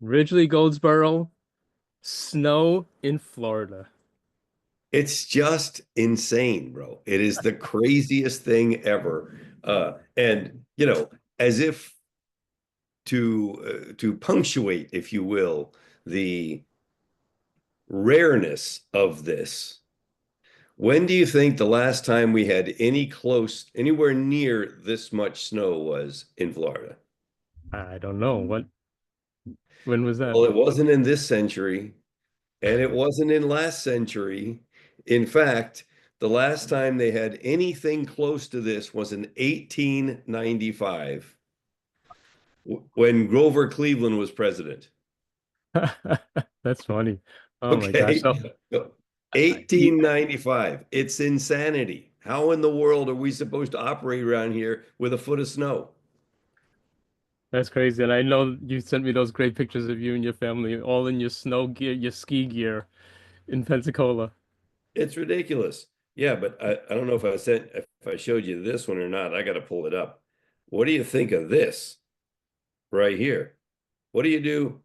Ridgely, Goldsborough, snow in Florida. It's just insane, bro. It is the craziest thing ever. And as if to punctuate, if you will, the rareness of this. When do you think the last time we had anywhere near this much snow was in Florida? I don't know. When was that? Well, it wasn't in this century, and it wasn't in last century. In fact, the last time they had anything close to this was in 1895 when Grover Cleveland was president. That's funny. Oh my gosh. Okay. So, you, 1895. It's insanity. How in the world are we supposed to operate around here with a foot of snow? that's crazy. And I know you sent me those great pictures of you and your family all in your snow gear, your ski gear in Pensacola. It's ridiculous. Yeah, but I don't know if I showed you this one or not. I got to pull it up. What do you think of this right here? What do you do?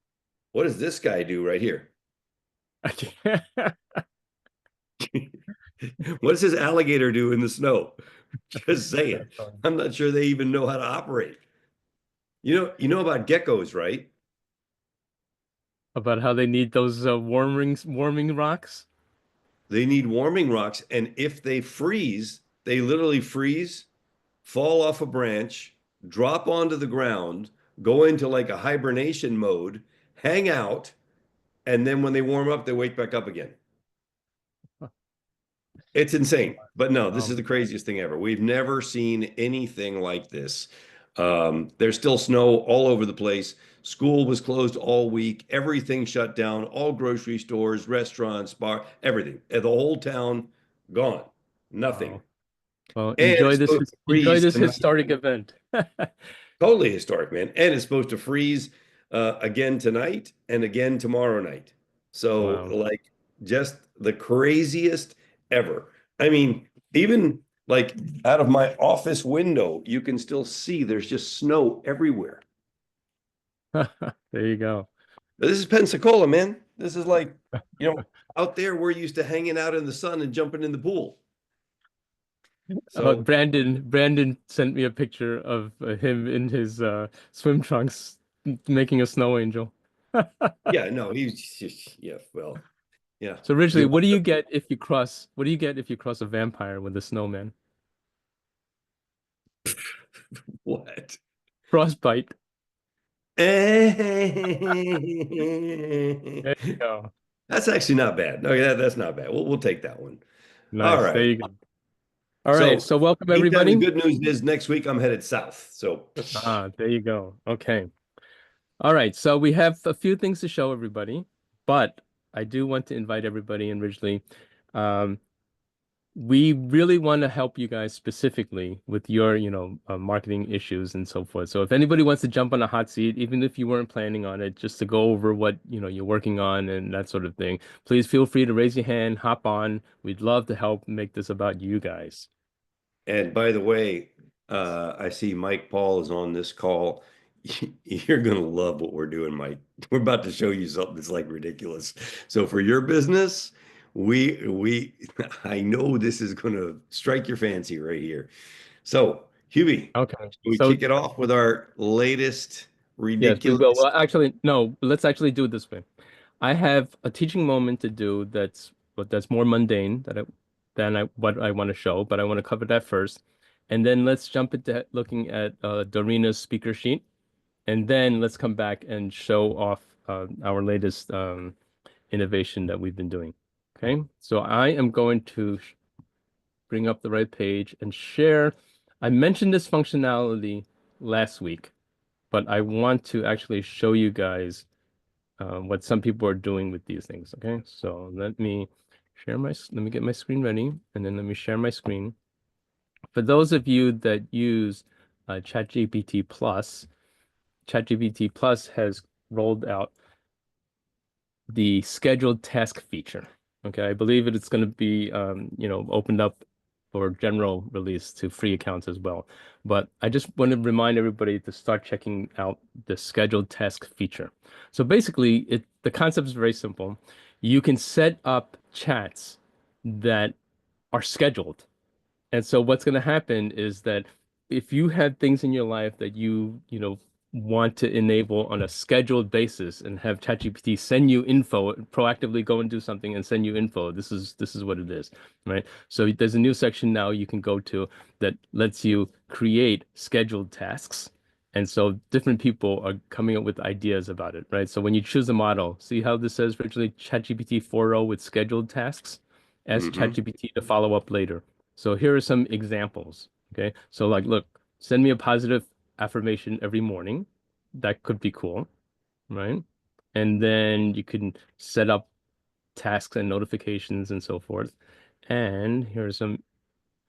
What does this guy do right here? I can't. What does this alligator do in the snow? Just saying. That's funny. I'm not sure they even know how to operate. You know about geckos, right? About how they need those warming rocks. They need warming rocks, and if they freeze, they literally freeze, fall off a branch, drop onto the ground, go into like a hibernation mode, hang out, and then when they warm up, they wake back up again. It's insane. But no, this is the craziest thing ever. We've never seen anything like this. There's still snow all over the place. School was closed all week. Everything shut down. All grocery stores, restaurants, bar, everything. The whole town gone. Nothing. Wow. Well, And it's supposed to enjoy freeze this tonight. historic event. Totally historic, man. And it's supposed to freeze again tonight and again tomorrow night. So, Wow. like, just the craziest ever. I mean, even like out of my office window, you can still see there's just snow everywhere. There you go. But this is Pensacola, man. This is like, you know, out there we're used to hanging out in the sun and jumping in the pool. So, Brandon sent me a picture of him in his swim trunks making a snow angel. yeah, no, he's just, yeah, well, yeah. So originally, The- what do you get if you cross a vampire with a snowman? what? Frostbite. That's There you go. actually not bad. No, yeah, that's not bad. We'll take that one. All Nice. There right. you go. All right. So, So welcome meantime, the everybody. good news is next week I'm headed south. So, There you go. Okay. All right. So we have a few things to show everybody, but I do want to invite everybody in originally. Um, we really want to help you guys specifically with your, marketing issues and so forth. So if anybody wants to jump on a hot seat, even if you weren't planning on it, just to go over what, you're working on and that sort of thing, please feel free to raise your hand, hop on. We'd love to help make this about you guys. and by the way, I see Mike Paul is on this call. You're gonna love what we're doing, Mike. We're about to show you something that's like ridiculous. So for your business, we I know this is gonna strike your fancy right here. So, Hubie, Okay. should we So kick it off with our latest yes, we will. ridiculous? Well, actually, no, let's actually do it this way. I have a teaching moment to do that's more mundane than what I want to show, but I want to cover that first. And then let's jump into looking at Dorina's speaker sheet. And then let's come back and show off our latest innovation that we've been doing. Okay, so I am going to bring up the right page and share. I mentioned this functionality last week, but I want to actually show you guys what some people are doing with these things. Okay, so let me get my screen ready, and then let me share my screen. For those of you that use ChatGPT Plus, ChatGPT Plus has rolled out the scheduled task feature. Okay, I believe it's going to be, opened up for general release to free accounts as well. But I just want to remind everybody to start checking out the scheduled task feature. So basically, the concept is very simple. You can set up chats that are scheduled. And so what's going to happen is that if you have things in your life that you want to enable on a scheduled basis and have ChatGPT send you info, proactively go and do something and send you info, this is what it is, right? So there's a new section now you can go to that lets you create scheduled tasks. And so different people are coming up with ideas about it, right? So when you choose a model, see how this says originally ChatGPT 4.0 with scheduled tasks? Ask Hmm. ChatGPT to follow up later. So here are some examples. Okay. So like, look, send me a positive affirmation every morning. That could be cool, right? And then you can set up tasks and notifications and so forth. And here are some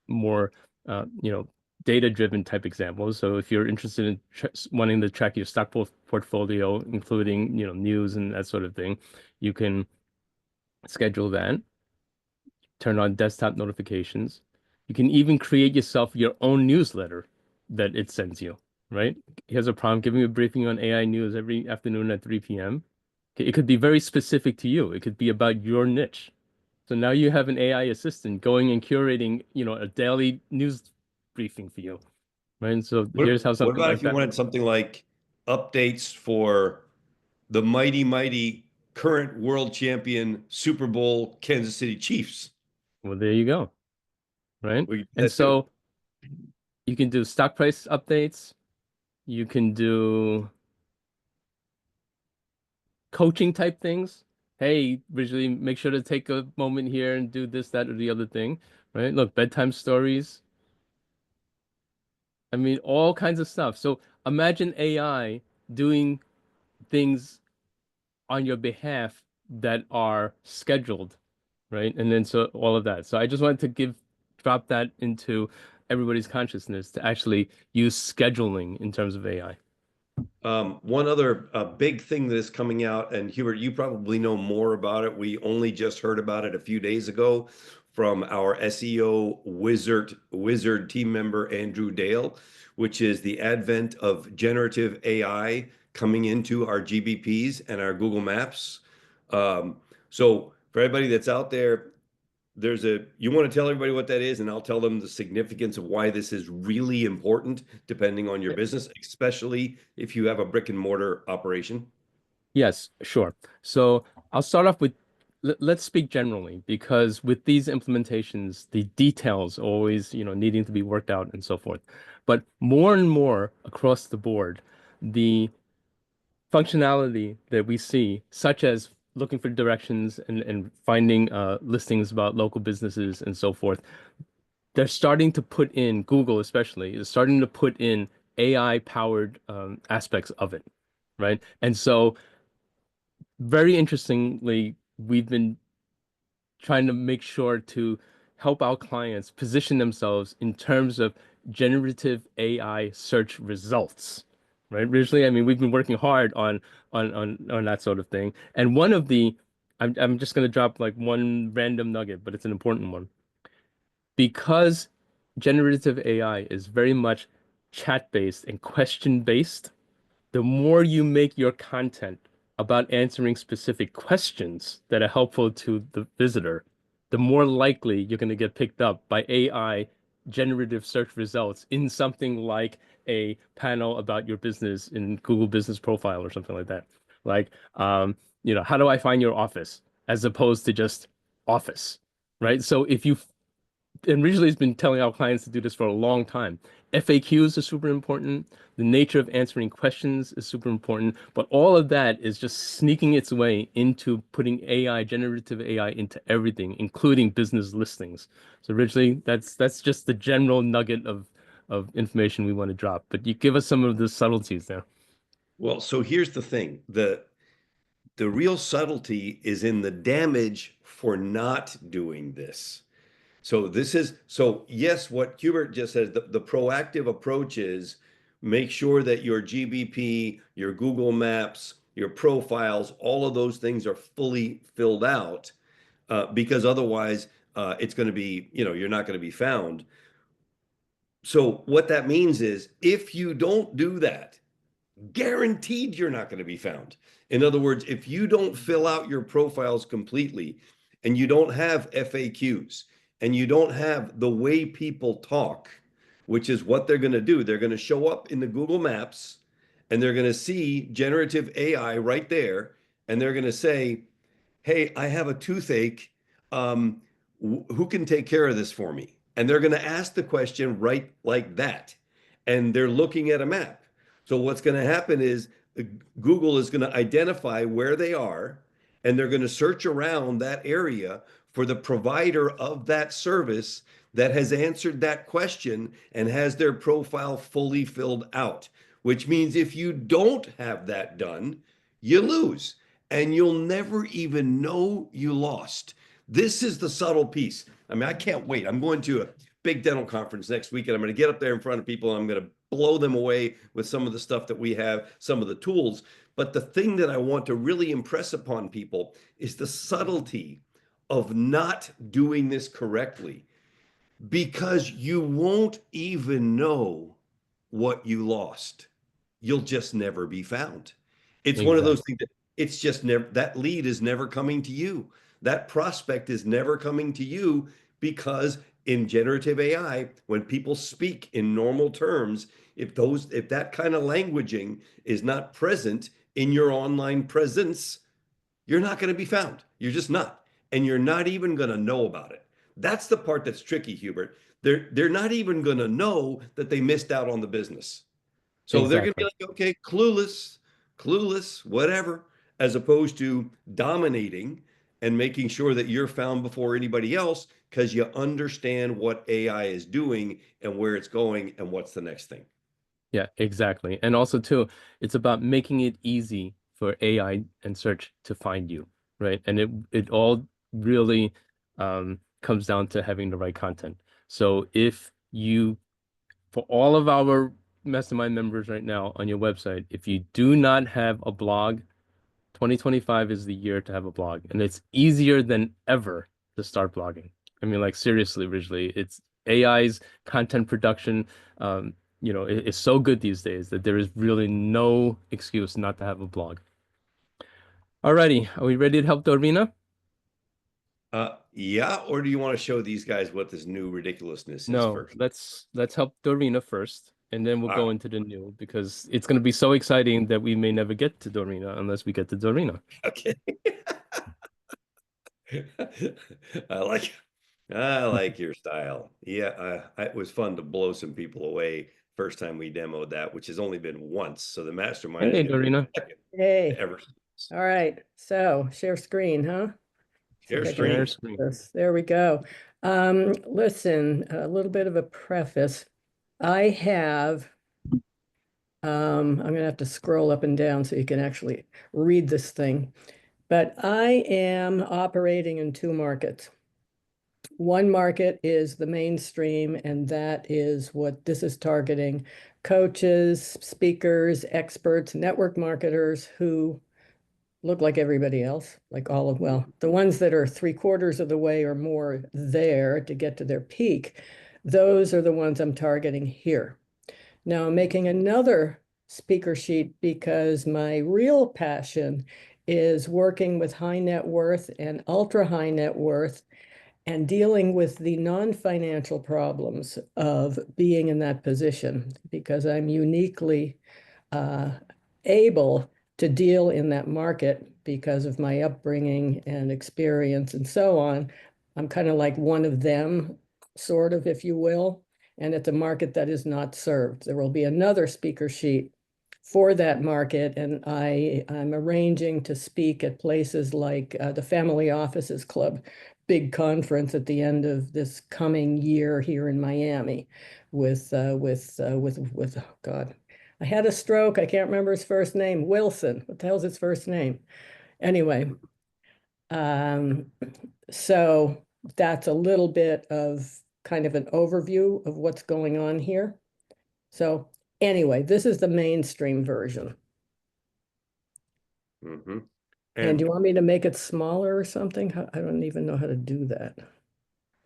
more, data-driven type examples. So if you're interested in wanting to track your stock portfolio, including, news and that sort of thing, you can schedule that. Turn on desktop notifications. You can even create yourself your own newsletter that it sends you, right? Here's a prompt, giving a briefing on AI news every afternoon at 3 p.m. Okay, it could be very specific to you. It could be about your niche. So now you have an AI assistant going and curating, a daily news briefing for you, right? And so here's how What something about if like you that. wanted something like updates for the mighty, mighty current world champion Super Bowl Kansas City Chiefs? Well, there you go, right? We can do And that too. so you can do stock price updates. You can do coaching type things. Hey, visually make sure to take a moment here and do this, that, or the other thing, right? Look, bedtime stories. I mean, all kinds of stuff. So imagine AI doing things on your behalf that are scheduled, right? And then so all of that. So I just wanted to drop that into everybody's consciousness to actually use scheduling in terms of AI. One other big thing that is coming out, and Hubert, you probably know more about it. We only just heard about it a few days ago from our SEO wizard team member Andrew Dale, which is the advent of generative AI coming into our GBPs and our Google Maps. So for everybody that's out there, you want to tell everybody what that is, and I'll tell them the significance of why this is really important, depending on your business, especially if you have a brick and mortar operation. Yes, sure. So I'll start off with let's speak generally because with these implementations, the details always, needing to be worked out and so forth. But more and more across the board, the functionality that we see, such as looking for directions and finding listings about local businesses and so forth, they're starting to put in, Google especially, is starting to put in AI powered aspects of it, right? And so very interestingly, we've been trying to make sure to help our clients position themselves in terms of generative AI search results, right? Originally, I mean, we've been working hard on that sort of thing. And one of the, I'm just going to drop like one random nugget, but it's an important one. Because generative AI is very much chat-based and question-based, the more you make your content about answering specific questions that are helpful to the visitor, the more likely you're going to get picked up by AI generative search results in something like a panel about your business in Google Business Profile or something like that. Like, how do I find your office as opposed to just office, right? So if you and Ridgely has been telling our clients to do this for a long time. FAQs are super important. The nature of answering questions is super important. But all of that is just sneaking its way into putting AI, generative AI, into everything, including business listings. So Ridgely, that's just the general nugget of information we want to drop. But you give us some of the subtleties there. Well, so here's the thing. The real subtlety is in the damage for not doing this. So yes, what Hubert just says, the proactive approach is make sure that your GBP, your Google Maps, your profiles, all of those things are fully filled out, because otherwise, it's going to be, you're not going to be found. So what that means is if you don't do that, guaranteed you're not going to be found. In other words, if you don't fill out your profiles completely and you don't have FAQs and you don't have the way people talk, which is what they're going to do, they're going to show up in the Google Maps and they're going to see generative AI right there and they're going to say, hey, I have a toothache. Um, who can take care of this for me? And they're going to ask the question right like that. And they're looking at a map. So what's going to happen is Google is going to identify where they are and they're going to search around that area for the provider of that service that has answered that question and has their profile fully filled out, which means if you don't have that done, you lose and you'll never even know you lost. This is the subtle piece. I mean, I can't wait. I'm going to a big dental conference next week, and I'm going to get up there in front of people and I'm going to blow them away with some of the stuff that we have, some of the tools. But the thing that I want to really impress upon people is the subtlety of not doing this correctly because you won't even know what you lost. You'll just never be found. It's one of those Exactly. things that it's just never, that lead is never coming to you. That prospect is never coming to you because in generative AI, when people speak in normal terms, if that kind of languaging is not present in your online presence, you're not going to be found. You're just not. And you're not even going to know about it. That's the part that's tricky, Hubert. They're not even going to know that they missed out on the business. So they're going to be Exactly. like, okay, clueless, clueless, whatever, as opposed to dominating and making sure that you're found before anybody else because you understand what AI is doing and where it's going and what's the next thing. Yeah, exactly. And also too, it's about making it easy for AI and search to find you, right? And it all really comes down to having the right content. So if you, for all of our mastermind members right now on your website, if you do not have a blog, 2025 is the year to have a blog, and it's easier than ever to start blogging. I mean, like seriously, originally, it's AI's content production, is so good these days that there is really no excuse not to have a blog. Alrighty, are we ready to help Dorina? Yeah, or do you want to show these guys what this new ridiculousness is No, first? let's help Dorina first, and then we'll All go right. into the new because it's going to be so exciting that we may never get to Dorina unless we get to Dorina. Okay. I like I like your style. Yeah, it was fun to blow some people away first time we demoed that, which has only been once. So the mastermind is Hey, going to be Dorina, the second Hey, ever since. all right. So share screen, huh? See Share if I can share screen. screen. this. There we go. Listen, a little bit of a preface. I have, I'm gonna have to scroll up and down so you can actually read this thing. But I am operating in two markets. One market is the mainstream, and that is what this is targeting: coaches, speakers, experts, network marketers who look like everybody else, like all of, well, the ones that are 3/4 of the way or more there to get to their peak, those are the ones I'm targeting here. Now I'm making another speaker sheet because my real passion is working with high net worth and ultra high net worth and dealing with the non-financial problems of being in that position because I'm uniquely uh, able to deal in that market because of my upbringing and experience and so on. I'm kind of like one of them, sort of, if you will. And it's a market that is not served. There will be another speaker sheet for that market, and I'm arranging to speak at places like the Family Offices Club big conference at the end of this coming year here in Miami with oh God, I had a stroke. I can't remember his first name. Wilson. What the hell's his first name? Anyway, um, so that's a little bit of kind of an overview of what's going on here. So anyway, this is the mainstream version. Hmm. And do And you want me to make it smaller or something? I don't even know how to do that.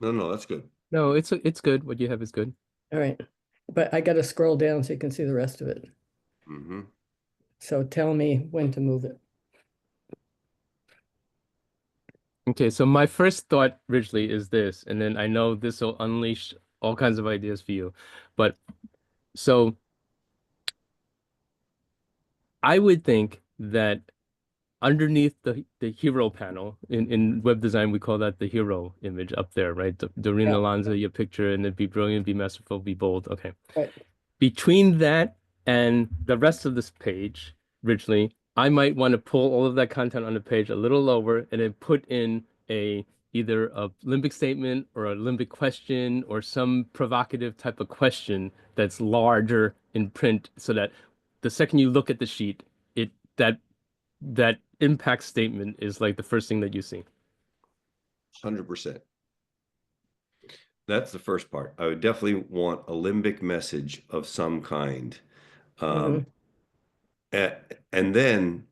No, no, that's good. No, it's good. What you have is good. All right. But I got to scroll down so you can see the rest of it. Hmm. So tell me when to move it. Okay, so my first thought originally is this, and then I know this will unleash all kinds of ideas for you. But so I would think that underneath the hero panel in web design, we call that the hero image up there, right? Doreen Yeah, Alonso, your picture, and then be brilliant, be masterful, be bold. Okay. right. Between that and the rest of this page, originally, I might want to pull all of that content on the page a little lower and then put in a either a limbic statement or a limbic question or some provocative type of question that's larger in print so that the second you look at the sheet, it that impact statement is like the first thing that you see. 100%. That's the first part. I would definitely want a limbic message of some kind. Hmm. Um, and then,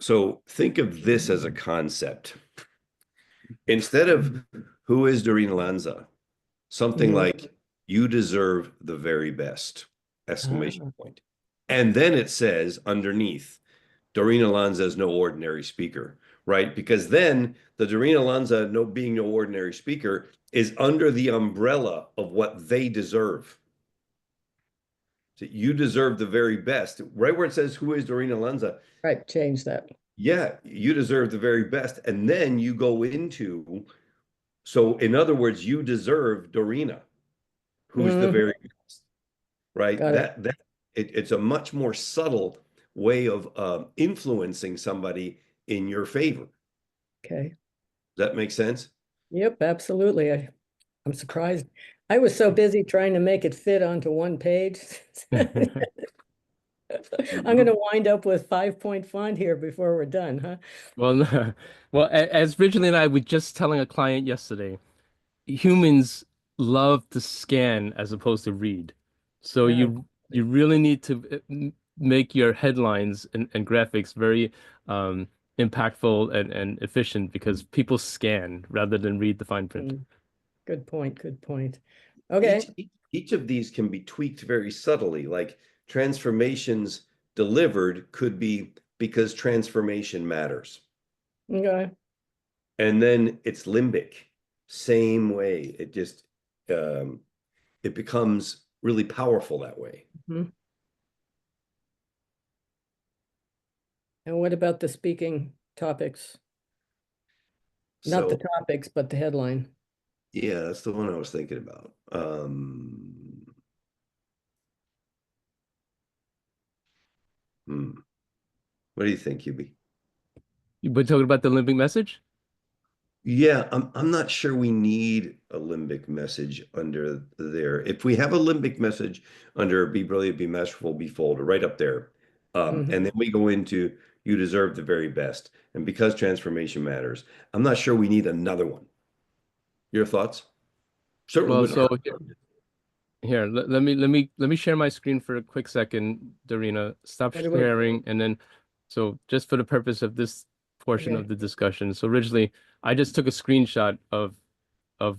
so think of this as a concept. Instead of who is Doreen Lanza, something Hmm. like you deserve the very best, exclamation Ah, point. And then it says underneath, Doreen Lanza is no ordinary speaker, right? Because then the Doreen Lanza no being no ordinary speaker is under the umbrella of what they deserve. So you deserve the very best. Right where it says who is Doreen Lanza, right. Change that. yeah, you deserve the very best. And then you go into, so in other words, you deserve Dorina, who's the Hmm. very best, right? Got it. It's a much more subtle way of influencing somebody in your favor. Okay. Does that make sense? Yep, absolutely. I'm surprised. I was so busy trying to make it fit onto one page. I'm going Mhm. to wind up with 5-point font here before we're done, huh? Well, well, as Ridgely and I were just telling a client yesterday, humans love to scan as opposed to read. So Yeah. you really need to make your headlines and graphics very impactful and efficient because people scan rather than read the fine print. Mm, good point. Good point. Okay. Each of these can be tweaked very subtly, like transformations delivered could be because transformation matters. Okay. And then it's limbic, same way. Um, it becomes really powerful that way. Mhm. And what about the speaking topics? Not the So topics, but the headline. yeah, that's the one I was thinking about. What do you think, Hubie? We're talking about the Limbic message? Yeah, I'm not sure we need a limbic message under there. If we have a limbic message under be brilliant, be masterful, be folder, right up there. Mhm. And then we go into you deserve the very best. And because transformation matters, I'm not sure we need another one. Your thoughts? Certainly Well, wouldn't so hurt. here, let me share my screen for a quick second, Darina. Stop What do we? sharing, and then, so just for the purpose of this portion Okay. of the discussion. So originally, I just took a screenshot of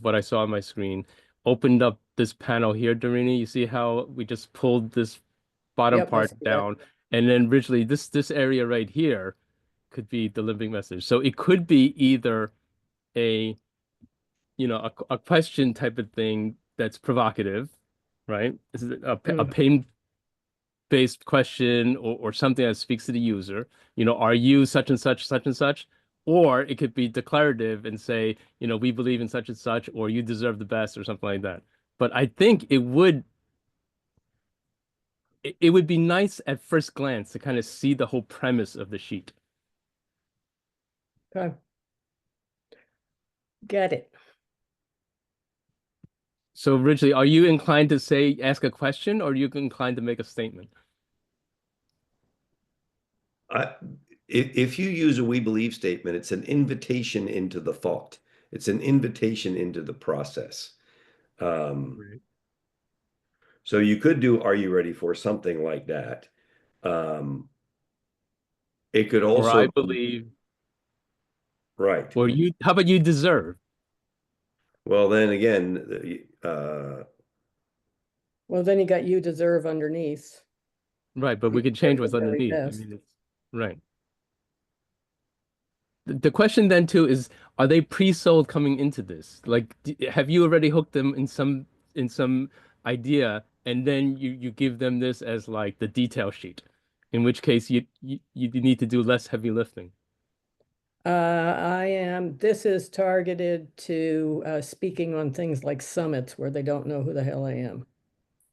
what I saw on my screen, opened up this panel here, Darina. You see how we just pulled this bottom Yep, I part see that. down, and then originally this area right here could be the living message. So it could be either a a question type of thing that's provocative, right? This is a Mm, pain-based question or something that speaks to the user. Are you such and such, such and such? Or it could be declarative and say, we believe in such and such, or you deserve the best, or something like that. But I think it would be nice at first glance to kind of see the whole premise of the sheet. okay. Get it. So, originally, are you inclined to say, ask a question, or are you inclined to make a statement? I, if you use a we believe statement, it's an invitation into the thought. It's an invitation into the process. Um, Right. so you could do, are you ready for something like that? Um, it could Or I also be, believe. Right. Or how about you deserve? Well, then again, Well, then you got you deserve underneath. Right, but You we could deserve change the what's very underneath. I best. mean, it's right. The question then too is, are they pre-sold coming into this? Like, have you already hooked them in some idea, and then you give them this as like the detail sheet, in which case you need to do less heavy lifting. This is targeted to speaking on things like summits where they don't know who the hell I am.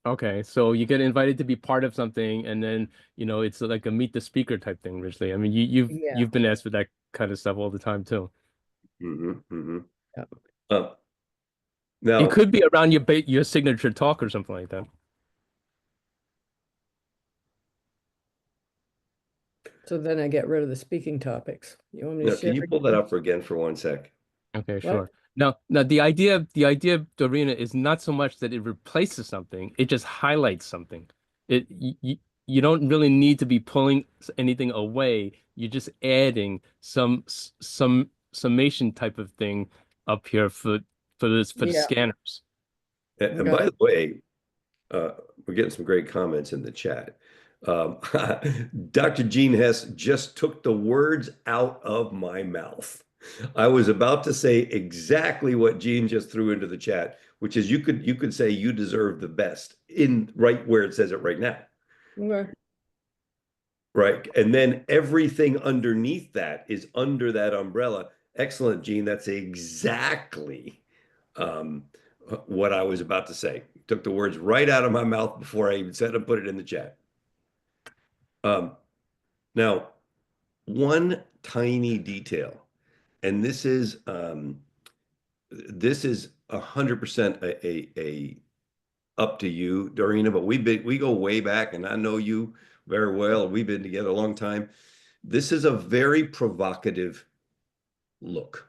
Okay, so you get invited to be part of something, and then it's like a meet the speaker type thing, Ridgely. I mean, Yeah. you've been asked for that kind of stuff all the time too. mhm, mhm. Yeah. Uh, It now, could be around your signature talk or something like that. So then I get rid of the speaking topics. You want me to now, share can you pull that again? up for again for 1 sec? Okay, What? sure. Now the idea of Dorina is not so much that it replaces something, it just highlights something. You don't really need to be pulling anything away. You're just adding some summation type of thing up here for the Yeah. scanners. And Got by it. the way, we're getting some great comments in the chat. Um, Dr. Gene Hess just took the words out of my mouth. I was about to say exactly what Gene just threw into the chat, which is you could say you deserve the best in right where it says it right now. Okay. Right. And then everything underneath that is under that umbrella. Excellent, Gene. That's exactly um, what I was about to say. Took the words right out of my mouth before I even said and put it in the chat. Um, now, one tiny detail, and this is 100% a up to you, Dorina, but we go way back, and I know you very well. We've been together a long time. This is a very provocative look.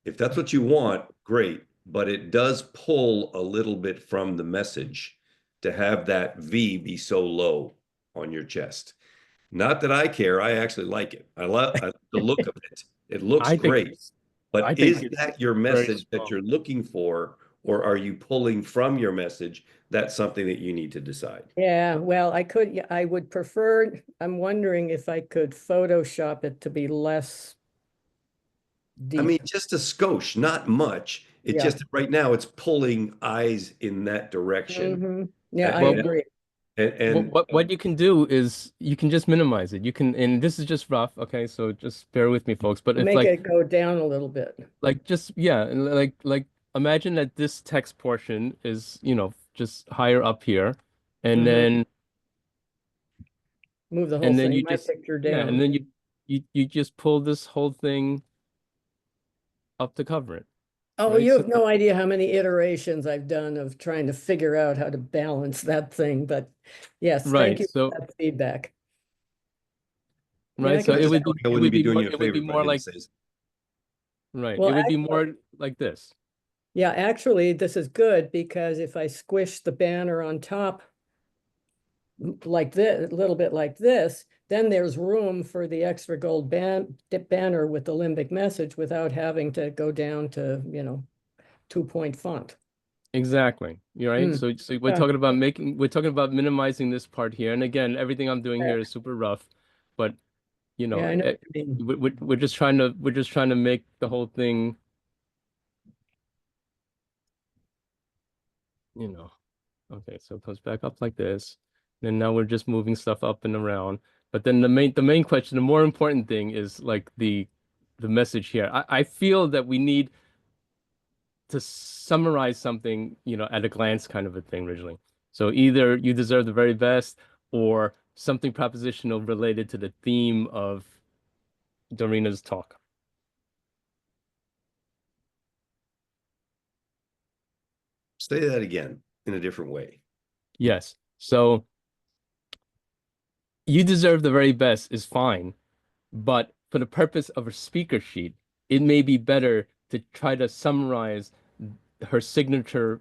If that's what you want, great, but it does pull a little bit from the message to have that V be so low on your chest. Not that I care, I actually like it. I love the look of it. It looks I think great. it's I But think is it's that your very message that strong. you're looking for, or are you pulling from your message? That's something that you need to decide. Yeah, well, yeah, I would prefer, I'm wondering if I could Photoshop it to be less I mean, deep. just a skosh, not much. It's Yeah. just right now it's pulling eyes in that direction. Yeah, I Well, And agree. and what you can do is you can just minimize it. You can, and this is just rough, okay? So just bear with me, folks. But if Make it go down a little bit. just yeah, like imagine that this text portion is, just higher up here, and Hmm. then Move the whole thing, you my just picture yeah, and down. then you just pull this whole thing up to cover it, Oh, right? you So have no idea how many iterations I've done of trying to figure out how to balance that thing. But yes, thank right, you for so that feedback. Yeah, right, I so can I do just that. I it wouldn't would be be doing more you a it would favor be if I more didn't like say this. right. It Well, would be actually, more like this. yeah, actually, this is good because if I squish the banner on top like this, a little bit like this, then there's room for the extra gold banner with the limbic message without having to go down to, 2-point font. Exactly. You're right. Mm. So Yeah, we're talking about minimizing this part here. And again, everything I'm doing yeah, here is super rough, but yeah, I know what you mean. we're just trying to make the whole thing, you know. Okay, so it comes back up like this. Then now we're just moving stuff up and around. But then the main question, the more important thing is like the message here. I feel that we need to summarize something, at a glance kind of a thing originally. So either you deserve the very best or something propositional related to the theme of Dorina's talk. Say that again in a different way. Yes. So you deserve the very best is fine, but for the purpose of a speaker sheet, it may be better to try to summarize her signature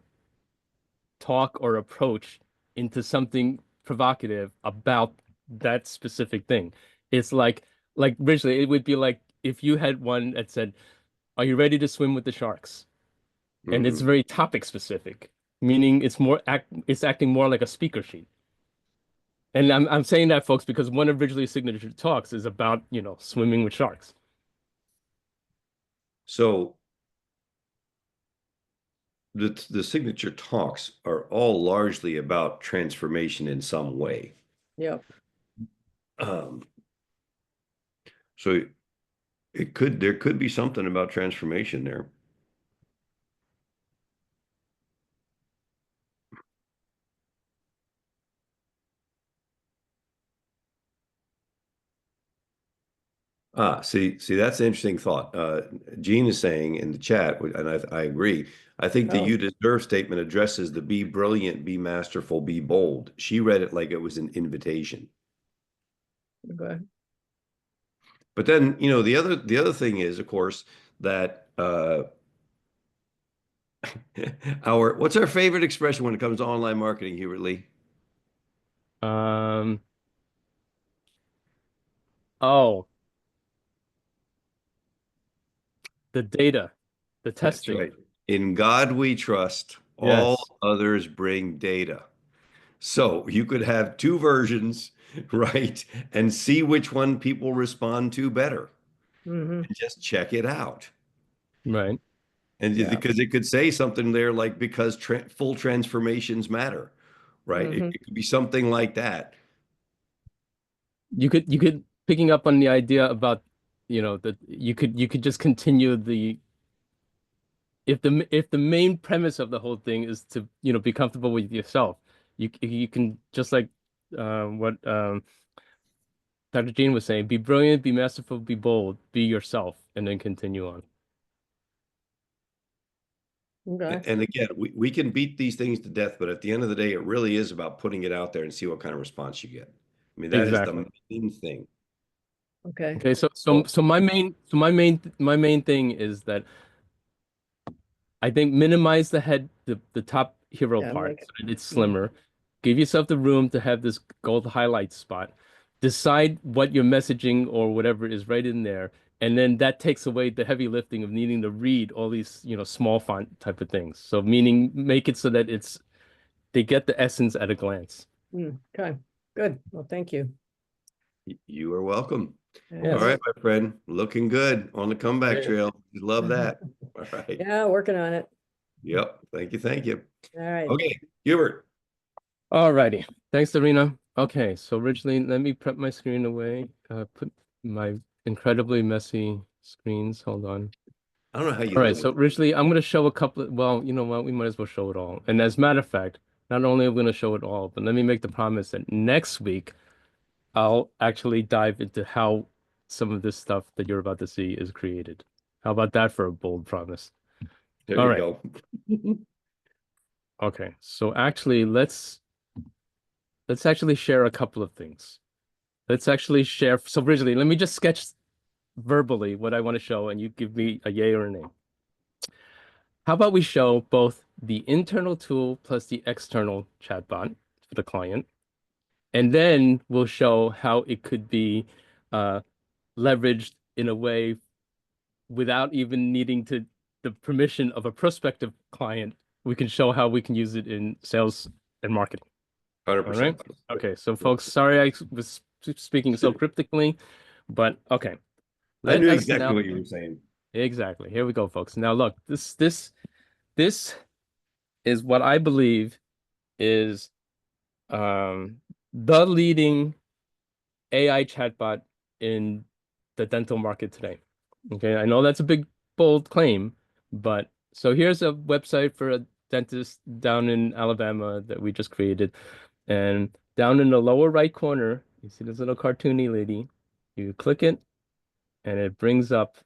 talk or approach into something provocative about that specific thing. It's like originally it would be like if you had one that said, "Are you ready to swim with the sharks?" And it's Mhm. very topic specific, meaning it's acting more like a speaker sheet. And I'm saying that, folks, because one of Ridgely's signature talks is about, swimming with sharks. So the signature talks are all largely about transformation in some way. Yep. Um, so there could be something about transformation there. See, that's an interesting thought. Gene is saying in the chat, and I agree. I think the Oh, "you deserve" statement addresses the "be brilliant, be masterful, be bold." She read it like it was an invitation. okay. But then, the other thing is, of course, that what's our favorite expression when it comes to online marketing, Hubert Lee? Um, oh, the data, the That's testing. right. In God we trust, all Yes, others bring data. So you could have two versions, right? And see which one people respond to better Mm-hmm. and just check it out. right. And Yeah. because it could say something there like, because full transformations matter, right? It, Mm-hmm. it could be something like that. You could picking up on the idea about, that you could just continue the if the main premise of the whole thing is to, be comfortable with yourself, you can just like what Dr. Jean was saying, be brilliant, be masterful, be bold, be yourself, and then continue on. Okay. And again, we can beat these things to death, but at the end of the day, it really is about putting it out there and see what kind of response you get. I mean, that is Exactly. the main thing. Okay. Okay, so so Well, so my main thing is that I think minimize the top hero Yeah, part make it. so that it's Mm, slimmer. Give yourself the room to have this gold highlight spot. Decide what your messaging or whatever is right in there, and then that takes away the heavy lifting of needing to read all these, small font type of things. So meaning make it so that they get the essence at a glance. okay. Good. Well, thank you. you are welcome. All And Yes. right, my friend, looking good on the comeback trail. Love that. All right. yeah, working on it. Yep. Thank you. Thank you. All right. Okay, Hubert. Alrighty. Thanks, Serena. Okay, so originally, let me prep my screen away. Put my incredibly messy screens. Hold on. I don't know how you All right, live so with. originally, I'm going to show a couple of, well, you know what? We might as well show it all. And as a matter of fact, not only am I going to show it all, but let me make the promise that next week, I'll actually dive into how some of this stuff that you're about to see is created. How about that for a bold promise? There All you right. go. Okay. So actually, let's actually share a couple of things. Let's actually share. So originally, let me just sketch verbally what I want to show, and you give me a yay or a nay. How about we show both the internal tool plus the external chatbot for the client, and then we'll show how it could be uh, leveraged in a way without even needing to the permission of a prospective client. We can show how we can use it in sales and marketing. All right. 100%. Okay. So, folks, sorry I was speaking so cryptically, but okay. I Let knew us exactly now. what you were saying. Exactly. Here we go, folks. Now, look, this is what I believe is the leading AI chatbot in the dental market today. Okay, I know that's a big, bold claim, but so here's a website for a dentist down in Alabama that we just created. And down in the lower right corner, you see this little cartoony lady. You click it, and it brings up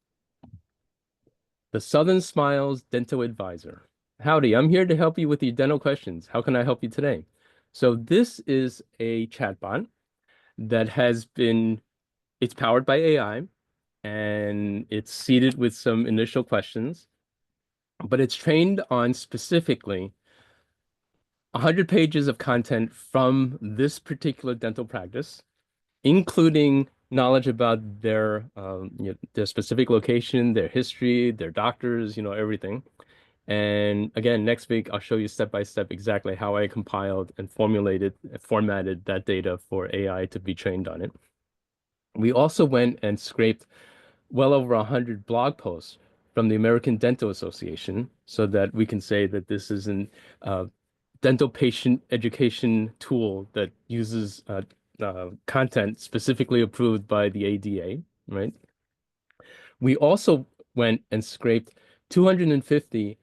the Southern Smiles Dental Advisor. Howdy, I'm here to help you with your dental questions. How can I help you today? So this is a chatbot that it's powered by AI and it's seeded with some initial questions, but it's trained on specifically 100 pages of content from this particular dental practice, including knowledge about their specific location, their history, their doctors, everything. And again, next week I'll show you step by step exactly how I compiled and formatted that data for AI to be trained on it. We also went and scraped well over 100 blog posts from the American Dental Association so that we can say that this is an dental patient education tool that uses content specifically approved by the ADA, right? We also went and scraped 250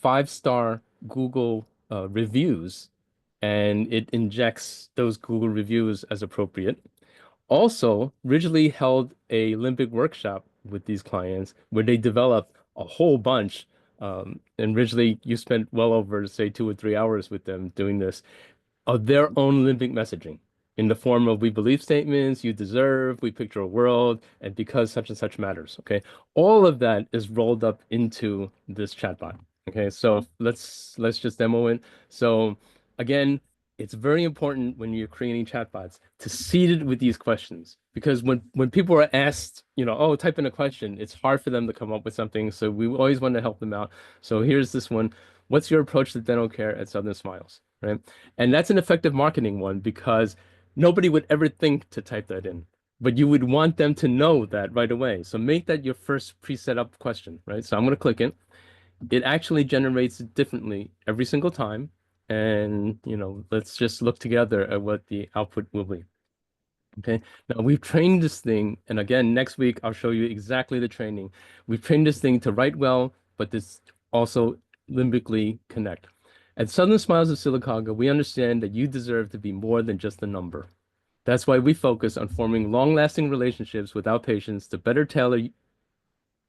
five-star Google reviews, and it injects those Google reviews as appropriate. Also, Ridgely held a Limbic workshop with these clients where they developed a whole bunch. And Ridgely, you spent well over, say, 2 or 3 hours with them doing this of their own limbic messaging in the form of we believe statements, you deserve, we picture a world, and because such and such matters. Okay. All of that is rolled up into this chatbot. Okay. So let's just demo it. So again, it's very important when you're creating chatbots to seed it with these questions because when people are asked, oh, type in a question, it's hard for them to come up with something. So we always want to help them out. So here's this one. What's your approach to dental care at Southern Smiles? Right. And that's an effective marketing one because nobody would ever think to type that in, but you would want them to know that right away. So make that your first preset up question, right? So I'm going to click it. It actually generates it differently every single time. And, let's just look together at what the output will be. Okay. Now we've trained this thing. And again, next week, I'll show you exactly the training. We've trained this thing to write well, but this also limbically connect. At Southern Smiles of Silicaga, we understand that you deserve to be more than just a number. That's why we focus on forming long-lasting relationships with our patients to better tailor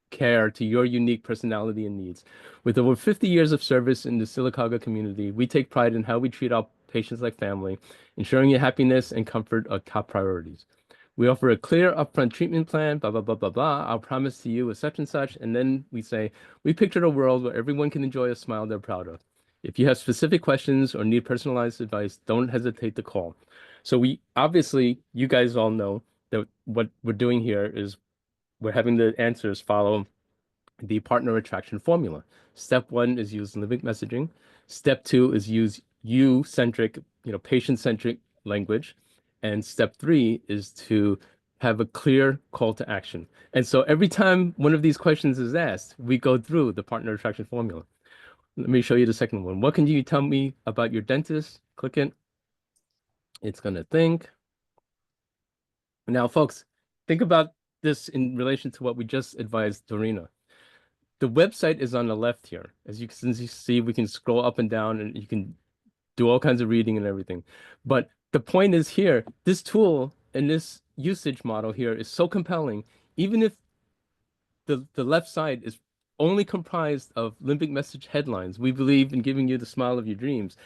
care to your unique personality and needs. With over 50 years of service in the Silicaga community, we take pride in how we treat our patients like family, ensuring your happiness and comfort are top priorities. We offer a clear upfront treatment plan, blah, blah, blah, blah, blah. Our promise to you is such and such. And then we say, we pictured a world where everyone can enjoy a smile they're proud of. If you have specific questions or need personalized advice, don't hesitate to call. So obviously, you guys all know that what we're doing here is we're having the answers follow the partner attraction formula. Step one is use Limbic messaging. Step two is use you-centric, patient-centric language. And step three is to have a clear call to action. And so every time one of these questions is asked, we go through the partner attraction formula. Let me show you the second one. What can you tell me about your dentist? Click it. It's going to think. Now, folks, think about this in relation to what we just advised Dorina. The website is on the left here. As you can see, we can scroll up and down and you can do all kinds of reading and everything. But the point is here, this tool and this usage model here is so compelling, even if the left side is only comprised of limbic message headlines. We believe in giving you the smile of your dreams.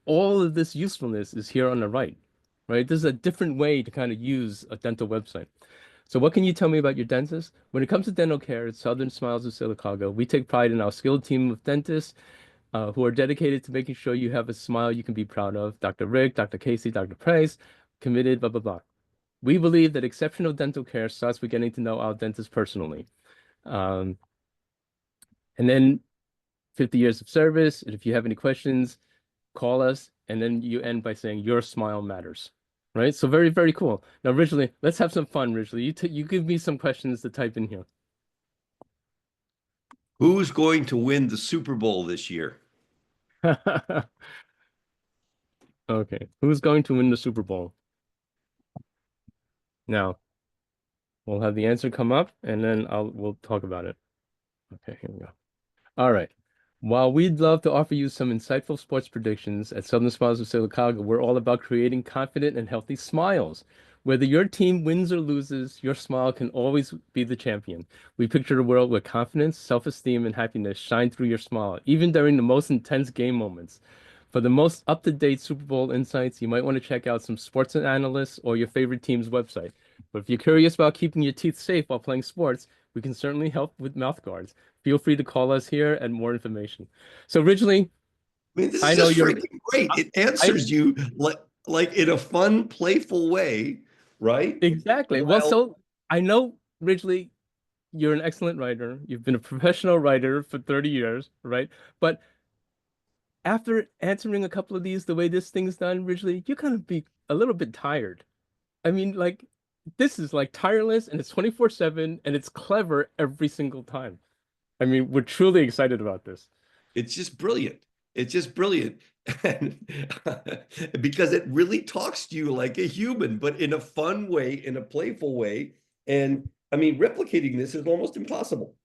All of this usefulness is here on the right, right? This is a different way to kind of use a dental website. So what can you tell me about your dentist? When it comes to dental care at Southern Smiles of Silicaga, we take pride in our skilled team of dentists who are dedicated to making sure you have a smile you can be proud of. Dr. Rick, Dr. Casey, Dr. Price, committed, blah, blah, blah. We believe that exceptional dental care starts with getting to know our dentist personally. And then 50 years of service. And if you have any questions, call us. And then you end by saying your smile matters. Right? So very, very cool. Now, Ridgely, let's have some fun, Ridgely. You give me some questions to type in here. Who's going to win the Super Bowl this year? Okay. Who's going to win the Super Bowl? Now, we'll have the answer come up and then we'll talk about it. Okay, here we go. All right. While we'd love to offer you some insightful sports predictions at Southern Smiles of Silicaga, we're all about creating confident and healthy smiles. Whether your team wins or loses, your smile can always be the champion. We picture a world where confidence, self-esteem, and happiness shine through your smile, even during the most intense game moments. For the most up-to-date Super Bowl insights, you might want to check out some sports analysts or your favorite team's website. But if you're curious about keeping your teeth safe while playing sports, we can certainly help with mouth guards. Feel free to call us here and more information. So originally, I mean, this I is know just you're freaking great. It answers you like in a fun, playful way right? Exactly. Well, Well, so I know, Ridgely, you're an excellent writer. You've been a professional writer for 30 years, right? But after answering a couple of these the way this thing's done, Ridgely, you're gonna be a little bit tired. I mean, like, this is like tireless and it's 24/7 and it's clever every single time. I mean, we're truly excited about this. it's just brilliant. It's just brilliant. And because it really talks to you like a human, but in a fun way, in a playful way. And I mean, replicating this is almost impossible.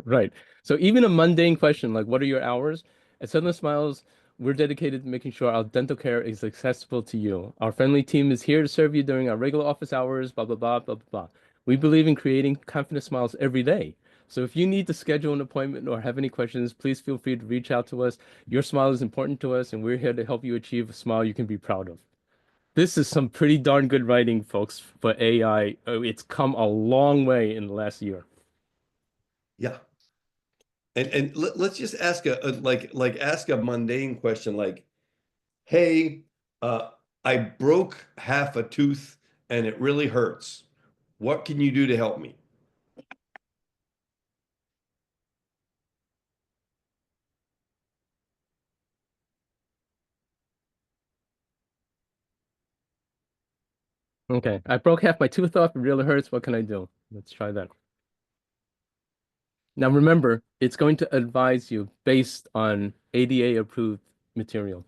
Right. So even a mundane question like, what are your hours? At Southern Smiles, we're dedicated to making sure our dental care is accessible to you. Our friendly team is here to serve you during our regular office hours, blah, blah, blah, blah, blah, blah. We believe in creating confident smiles every day. So if you need to schedule an appointment or have any questions, please feel free to reach out to us. Your smile is important to us, and we're here to help you achieve a smile you can be proud of. This is some pretty darn good writing, folks, for AI. It's come a long way in the last year. Yeah. And let's just ask like ask a mundane question like, hey, uh, I broke half a tooth and it really hurts. What can you do to help me? Okay, I broke half my tooth off. It really hurts. What can I do? Let's try that. Now remember, it's going to advise you based on ADA approved material.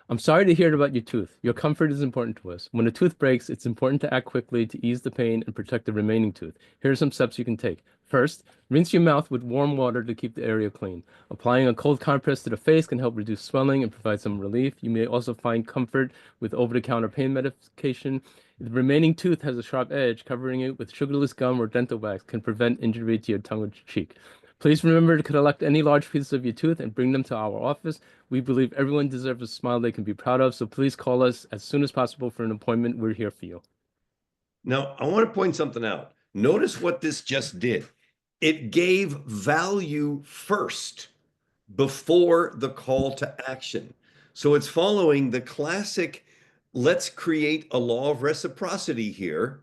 I'm sorry to hear about your tooth. Your comfort is important to us. When a tooth breaks, it's important to act quickly to ease the pain and protect the remaining tooth. Here are some steps you can take. First, rinse your mouth with warm water to keep the area clean. Applying a cold compress to the face can help reduce swelling and provide some relief. You may also find comfort with over-the-counter pain medication. If the remaining tooth has a sharp edge, covering it with sugarless gum or dental wax can prevent injury to your tongue or cheek. Please remember to collect any large pieces of your tooth and bring them to our office. We believe everyone deserves a smile they can be proud of, so please call us as soon as possible for an appointment. We're here for you. Now, I want to point something out. Notice what this just did. It gave value first before the call to action. So it's following the classic, let's create a law of reciprocity here.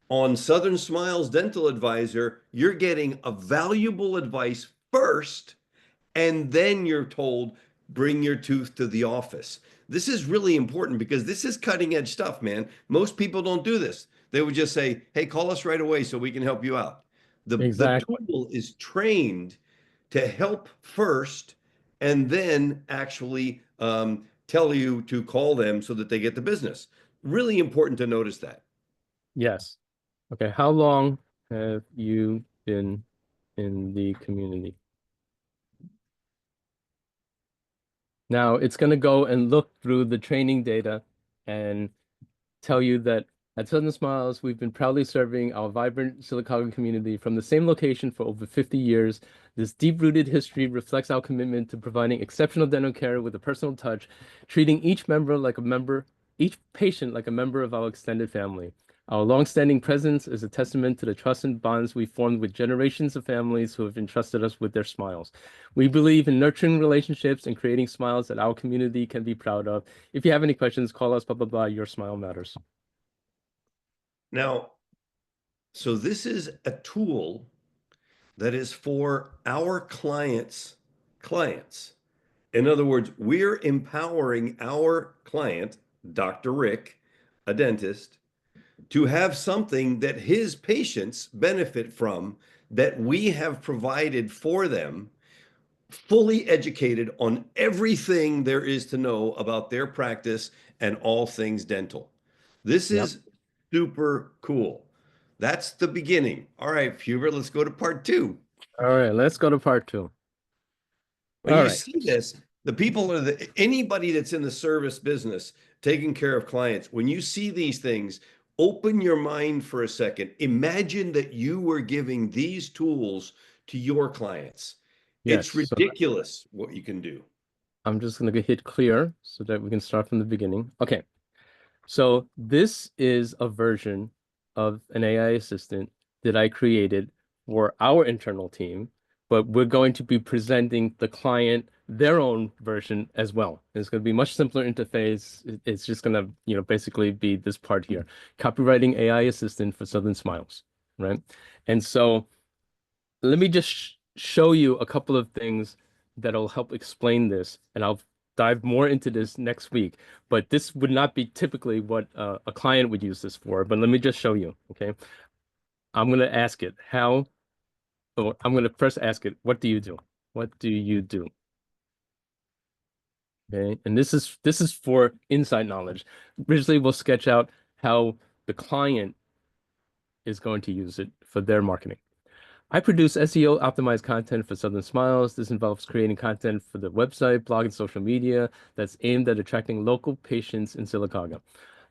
On Southern Smiles Dental Advisor, you're getting a valuable advice first, and then you're told, bring your tooth to the office. This is really important because this is cutting edge stuff, man. Most people don't do this. They would just say, hey, call us right away so we can help you out. The Exactly. tool is trained to help first and then actually tell you to call them so that they get the business. Really important to notice that. Yes. Okay, how long have you been in the community? Now it's going to go and look through the training data and tell you that at Southern Smiles, we've been proudly serving our vibrant Sylacauga community from the same location for over 50 years. This deep-rooted history reflects our commitment to providing exceptional dental care with a personal touch, treating each patient like a member of our extended family. Our long-standing presence is a testament to the trust and bonds we formed with generations of families who have entrusted us with their smiles. We believe in nurturing relationships and creating smiles that our community can be proud of. If you have any questions, call us, blah, blah, blah. Your smile matters. Now, so this is a tool that is for our clients. In other words, we're empowering our client, Dr. Rick, a dentist, to have something that his patients benefit from that we have provided for them, fully educated on everything there is to know about their practice and all things dental. This Yep. is super cool. That's the beginning. All right, Hubert, let's go to part two. All right, let's go to part two. When All you right. see this, the people are anybody that's in the service business taking care of clients. When you see these things, open your mind for a second. Imagine that you were giving these tools to your clients. Yes. It's So ridiculous what you can do. I'm just going to hit clear so that we can start from the beginning. Okay. So this is a version of an AI assistant that I created for our internal team, but we're going to be presenting the client their own version as well. It's going to be much simpler interface. It's just going to, basically be this part here. Copywriting AI assistant for Southern Smiles, right? And so let me just show you a couple of things that'll help explain this, and I'll dive more into this next week. But this would not be typically what a client would use this for, but let me just show you, okay? I'm going to ask it how, or I'm going to first ask it, what do you do? What do you do? Okay, and this is for inside knowledge. Originally, we'll sketch out how the client is going to use it for their marketing. I produce SEO optimized content for Southern Smiles. This involves creating content for the website, blog, and social media that's aimed at attracting local patients in Sylacauga.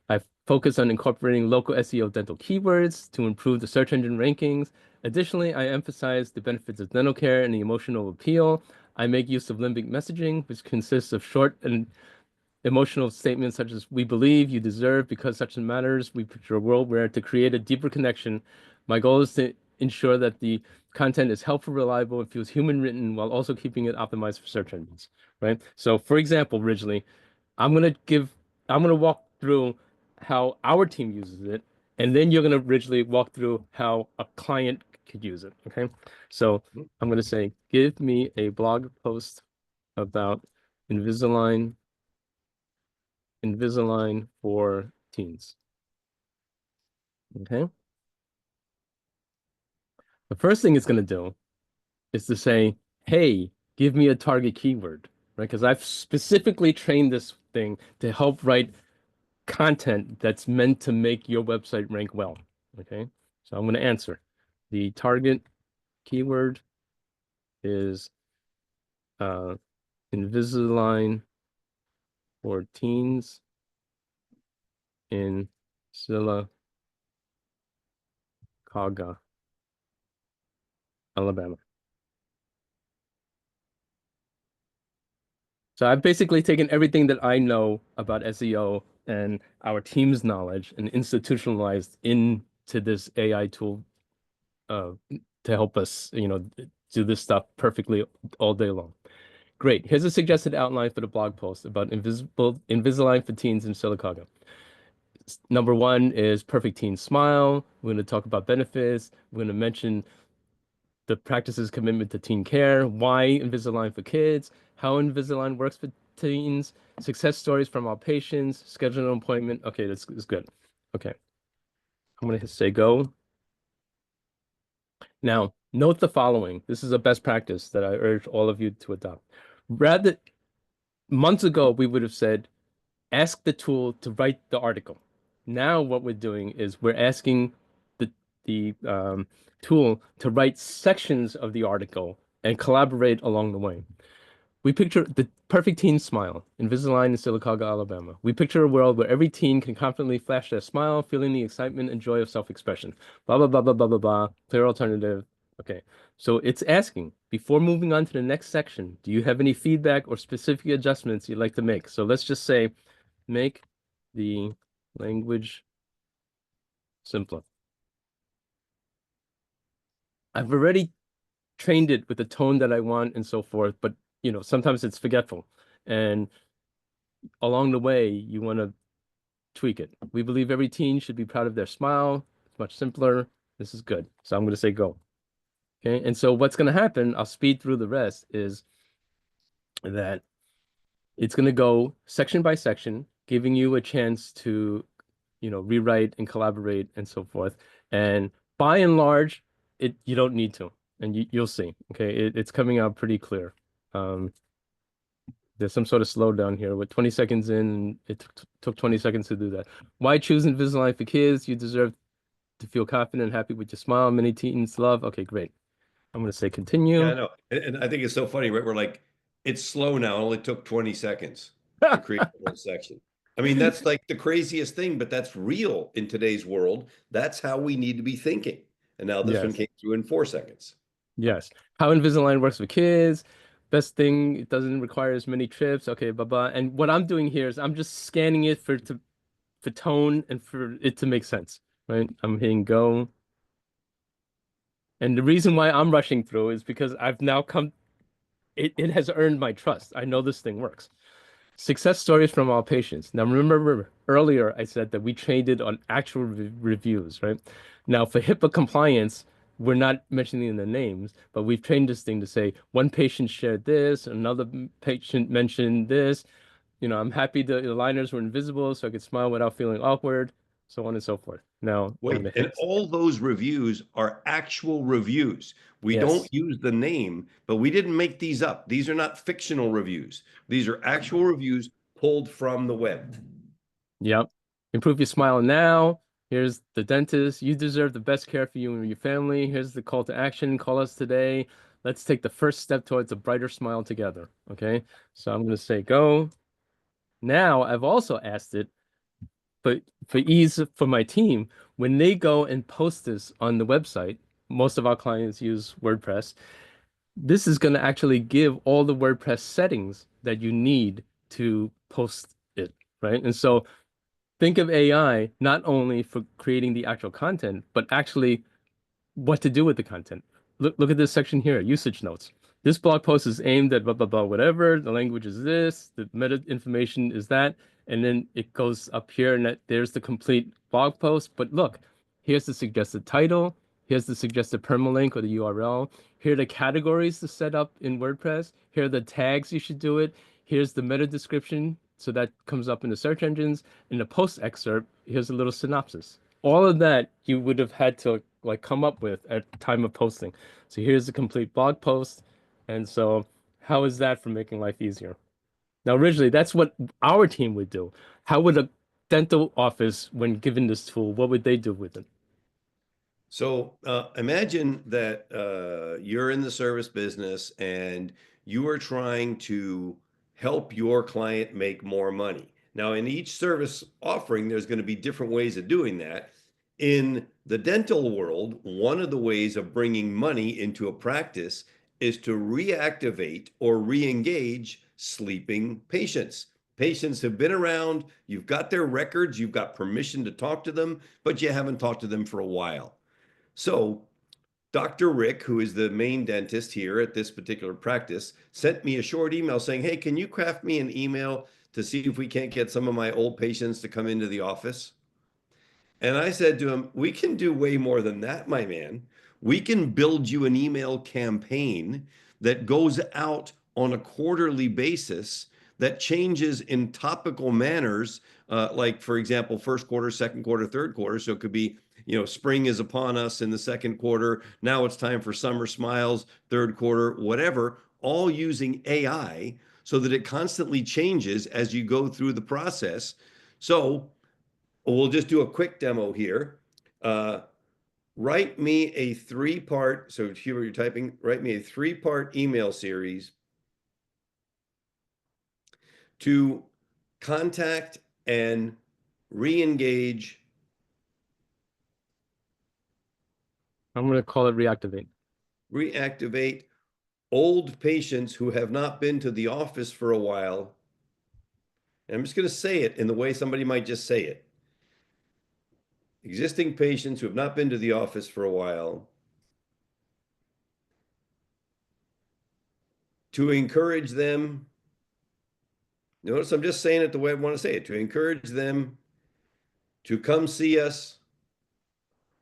I focus on incorporating local SEO dental keywords to improve the search engine rankings. Additionally, I emphasize the benefits of dental care and the emotional appeal. I make use of limbic messaging, which consists of short and emotional statements such as "we believe you deserve because such matters." We picture a world where to create a deeper connection. My goal is to ensure that the content is helpful, reliable, and feels human written while also keeping it optimized for search engines, right? So for example, originally, I'm gonna walk through how our team uses it, and then you're gonna originally walk through how a client could use it, okay? So I'm gonna say, give me a blog post about Invisalign for teens. Okay. The first thing it's going to do is to say, hey, give me a target keyword, right? Because I've specifically trained this thing to help write content that's meant to make your website rank well. Okay. So I'm going to answer. The target keyword is Invisalign for teens in Sylacauga, Alabama. So I've basically taken everything that I know about SEO and our team's knowledge and institutionalized into this AI tool uh, to help us, do this stuff perfectly all day long. Great. Here's a suggested outline for the blog post about Invisalign for teens in Sylacauga. Number one is perfect teen smile. We're going to talk about benefits. We're going to mention the practice's commitment to teen care, why Invisalign for kids, how Invisalign works for teens, success stories from our patients, schedule an appointment. Okay, that's good. Okay, I'm gonna say go. Now, note the following. This is a best practice that I urge all of you to adopt. Rather, months ago, we would have said, ask the tool to write the article. Now what we're doing is we're asking the tool to write sections of the article and collaborate along the way. We picture the perfect teen smile, Invisalign in Sylacauga, Alabama. We picture a world where every teen can confidently flash their smile, feeling the excitement and joy of self-expression. Blah, blah, blah, blah, blah, blah, blah. Clear alternative. Okay. So it's asking, before moving on to the next section, do you have any feedback or specific adjustments you'd like to make? So let's just say, make the language simpler. I've already trained it with the tone that I want and so forth, but sometimes it's forgetful. And along the way, you want to tweak it. We believe every teen should be proud of their smile. It's much simpler. This is good. So I'm going to say go. Okay. And so what's going to happen, I'll speed through the rest, is that it's going to go section by section, giving you a chance to, rewrite and collaborate and so forth. And by and large, you don't need to, and you'll see. Okay. It's coming out pretty clear. There's some sort of slowdown here with 20 seconds in. It took 20 seconds to do that. Why choose Invisalign for kids? You deserve to feel confident and happy with your smile. Many teens love. Okay, great. I'm going to say Yeah, I continue. know. And I think it's so funny, right? We're like, it's slow now. It only took 20 seconds to create the whole section. I mean, that's like the craziest thing, but that's real in today's world. That's how we need to be thinking. And now this one Yes, came through in 4 seconds. yes. How Invisalign works for kids. Best thing, it doesn't require as many trips. Okay, blah blah. And what I'm doing here is I'm just scanning it for tone and for it to make sense, right? I'm hitting go. And the reason why I'm rushing through is because I've now come it has earned my trust. I know this thing works. Success stories from our patients. Now, remember earlier I said that we trained it on actual reviews, right? Now, for HIPAA compliance, we're not mentioning the names, but we've trained this thing to say one patient shared this, another patient mentioned this. I'm happy the aligners were invisible so I could smile without feeling awkward, so on and so forth. Now, I'm Wait, gonna and hit. all those reviews are actual reviews. We don't Yes. use the name, but we didn't make these up. These are not fictional reviews. These are actual reviews pulled from the web. Yep. Improve your smile now. Here's the dentist. You deserve the best care for you and your family. Here's the call to action. Call us today. Let's take the first step towards a brighter smile together. Okay. So I'm going to say go. Now I've also asked it, but for ease for my team, when they go and post this on the website, most of our clients use WordPress. This is going to actually give all the WordPress settings that you need to post it, right? And so think of AI not only for creating the actual content, but actually what to do with the content. Look at this section here, usage notes. This blog post is aimed at blah, blah, blah, whatever. The language is this, the meta information is that. And then it goes up here and there's the complete blog post. But look, here's the suggested title. Here's the suggested permalink or the URL. Here are the categories to set up in WordPress. Here are the tags you should do it. Here's the meta description. So that comes up in the search engines. In the post excerpt, here's a little synopsis. All of that you would have had to like come up with at time of posting. So here's the complete blog post. And so how is that for making life easier? Now, originally, that's what our team would do. How would a dental office, when given this tool, what would they do with it? So imagine that you're in the service business and you are trying to help your client make more money. Now, in each service offering, there's going to be different ways of doing that. In the dental world, one of the ways of bringing money into a practice is to reactivate or re-engage sleeping patients. Patients have been around, you've got their records, you've got permission to talk to them, but you haven't talked to them for a while. So Dr. Rick, who is the main dentist here at this particular practice, sent me a short email saying, hey, can you craft me an email to see if we can't get some of my old patients to come into the office? And I said to him, we can do way more than that, my man. We can build you an email campaign that goes out on a quarterly basis that changes in topical manners, like, for example, first quarter, second quarter, third quarter. So it could be, spring is upon us in the second quarter. Now it's time for summer smiles, third quarter, whatever, all using AI so that it constantly changes as you go through the process. So we'll just do a quick demo here. Write me a three-part, so Hubert, you're typing, write me a three-part email series to contact and re-engage. I'm going to call it reactivate. Reactivate old patients who have not been to the office for a while. And I'm just going to say it in the way somebody might just say it. Existing patients who have not been to the office for a while, to encourage them. Notice I'm just saying it the way I want to say it, to encourage them to come see us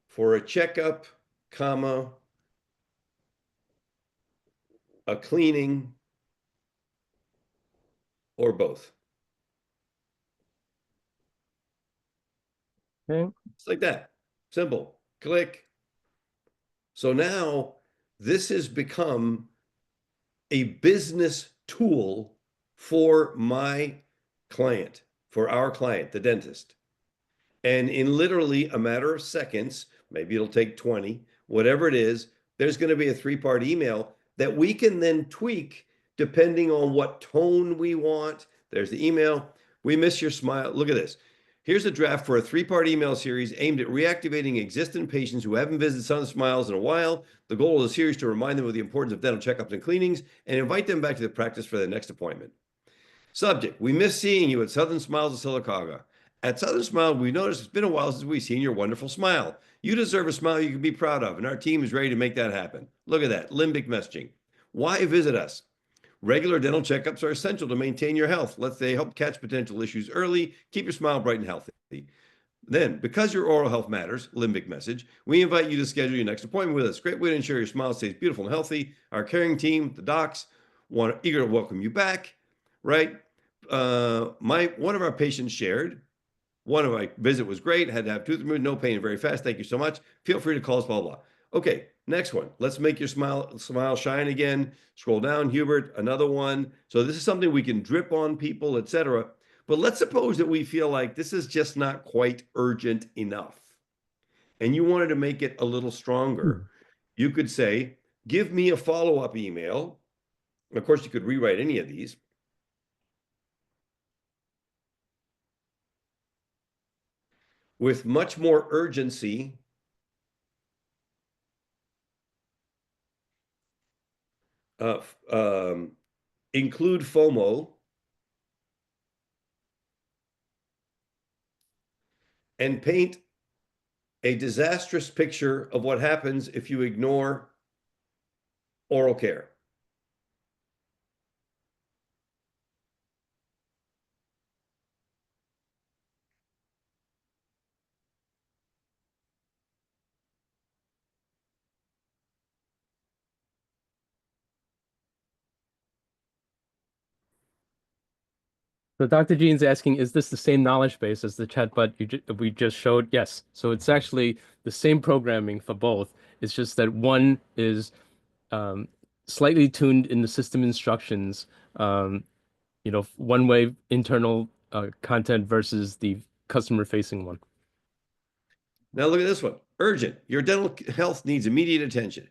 for a checkup, comma, a cleaning, or both. Okay. It's like that. Simple. Click. So now this has become a business tool for my client, for our client, the dentist. And in literally a matter of seconds, maybe it'll take 20, whatever it is, there's going to be a three-part email that we can then tweak depending on what tone we want. There's the email. We miss your smile. Look at this. Here's a draft for a three-part email series aimed at reactivating existing patients who haven't visited Sun Smiles in a while. The goal of the series is to remind them of the importance of dental checkups and cleanings and invite them back to the practice for their next appointment. Subject: we miss seeing you at Southern Smiles of Silicaga. At Southern Smile, we noticed it's been a while since we've seen your wonderful smile. You deserve a smile you can be proud of, and our team is ready to make that happen. Look at that, limbic messaging. Why visit us? Regular dental checkups are essential to maintain your health. They help catch potential issues early, keep your smile bright and healthy. Then, because your oral health matters, Limbic Message, we invite you to schedule your next appointment with us. Great way to ensure your smile stays beautiful and healthy. Our caring team, the docs, eager to welcome you back, right? One of our patients shared, one of my visit was great, had to have tooth removed, no pain, very fast. Thank you so much. Feel free to call us, blah, blah. Okay, next one. Let's make your smile shine again. Scroll down, Hubert, another one. So this is something we can drip on people, etc. But let's suppose that we feel like this is just not quite urgent enough, and you wanted to make it a little stronger. You could say, give me a follow-up email. Of course, you could rewrite any of these. With much more urgency, include FOMO, and paint a disastrous picture of what happens if you ignore oral care. So Dr. Jean's asking, is this the same knowledge base as the chatbot we just showed? Yes. So it's actually the same programming for both. It's just that one is slightly tuned in the system instructions, one way internal content versus the customer facing one. Now look at this one. Urgent. Your dental health needs immediate attention.